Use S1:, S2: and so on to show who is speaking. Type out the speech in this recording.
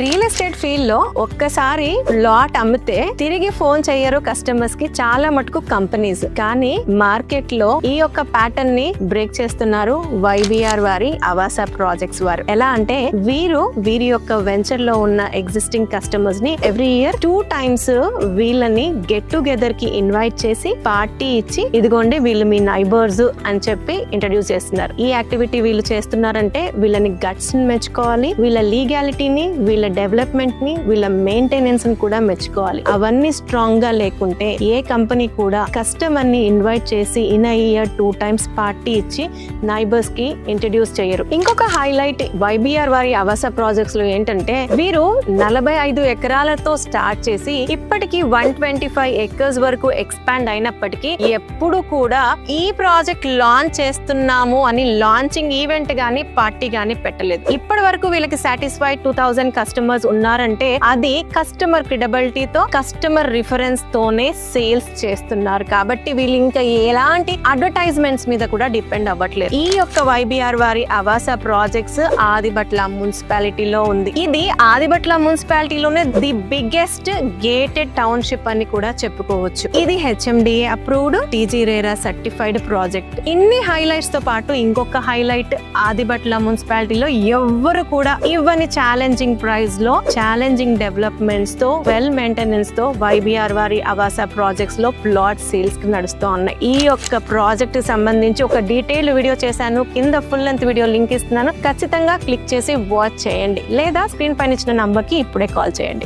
S1: Real estate field లో ఒక్కసారి lot అమ్మితే తిరిగి ఫోన్ చెయ్యరు కస్టమర్స్ కి చాలా మటుకు కంపెనీస్. కానీ మార్కెట్ లో ఈ యొక్క ప్యాటర్న్ ని బ్రేక్ చేస్తున్నారు YBR వారి ఆవాస ప్రాజెక్ట్స్ వారు. ఎలా అంటే వీరి యొక్క వెంచర్ లో ఉన్న ఎగ్జిస్టింగ్ కస్టమర్స్ ని ఎవ్రీ ఇయర్ 2 times వీళ్ళని గెట్ టుగెదర్ కి ఇన్వైట్ చేసి పార్టీ ఇచ్చి ఇదిగోండి వీళ్ళు మీ నైబర్స్ అని చెప్పి ఇంట్రడ్యూస్ చేస్తున్నారు. ఈ యాక్టివిటీ వీళ్ళు చేస్తున్నారంటే వీళ్ళని గట్స్ ని మెచ్చుకోవాలి, వీళ్ళ లీగాలిటీని, వీళ్ళ డెవలప్మెంట్ ని, వీళ్ళ మెయింటెనెన్స్ ని కూడా మెచ్చుకోవాలి. అవన్నీ స్ట్రాంగ్ గా లేకుంటే ఏ కంపెనీ కూడా కస్టమర్ ని ఇన్వైట్ చేసి in a year 2 times party ఇచ్చి నైబర్స్ కి ఇంట్రడ్యూస్ చేయరు. ఇంకొక హైలైట్ YBR వారి ఆవాస ప్రాజెక్ట్స్ లో ఏంటంటే వీరు 45 ఎకరాలతో స్టార్ట్ చేసి ఇప్పటికి 125 acres వరకు ఎక్స్పాండ్ అయినప్పటికీ ఎప్పుడు కూడా ఈ ప్రాజెక్ట్ లాంచ్ చేస్తున్నాము అని లాంచింగ్ ఈవెంట్ గానీ పార్టీ గానీ పెట్టలేదు. ఇప్పటి వరకు వీళ్ళకి సాటిస్ఫైడ్ 2000 కస్టమర్స్ ఉన్నారంటే అది కస్టమర్ క్రెడిబిలిటీతో, కస్టమర్ రిఫరెన్స్ తోనే సేల్స్ చేస్తున్నారు. కాబట్టి వీళ్ళు ఇంకా ఎలాంటి అడ్వర్టైజ్మెంట్స్ మీద కూడా డిపెండ్ అవ్వట్లేదు. ఈ యొక్క YBR వారి ఆవాస ప్రాజెక్ట్స్ ఆదిబట్ల మున్సిపాలిటీలో ఉంది. ఇది ఆదిబట్ల మున్సిపాలిటీలోనే ది బిగ్గెస్ట్ గేటెడ్ టౌన్షిప్ అని కూడా చెప్పుకోవచ్చు. ఇది HMDA approved, TG RERA certified project. ఇన్ని హైలైట్స్ తో పాటు ఇంకొక హైలైట్ ఆదిబట్ల మున్సిపాలిటీలో ఎవ్వరు కూడా ఇవ్వని ఛాలెంజింగ్ ప్రైస్ లో, ఛాలెంజింగ్ డెవలప్మెంట్స్ తో, వెల్ మెయింటెనెన్స్ తో YBR వారి ఆవాస ప్రాజెక్ట్స్ లో ప్లాట్ సేల్స్ కి నడుస్తూ ఉన్నాయి. ఈ యొక్క ప్రాజెక్ట్ సంబంధించి ఒక డీటెయిల్ వీడియో చేశాను. కింద ఫుల్ లెంత్ వీడియో లింక్ ఇస్తున్నాను. ఖచ్చితంగా క్లిక్ చేసి వాచ్ చేయండి, లేదా స్క్రీన్ పైన ఇచ్చిన నంబర్ కి ఇప్పుడే కాల్ చేయండి.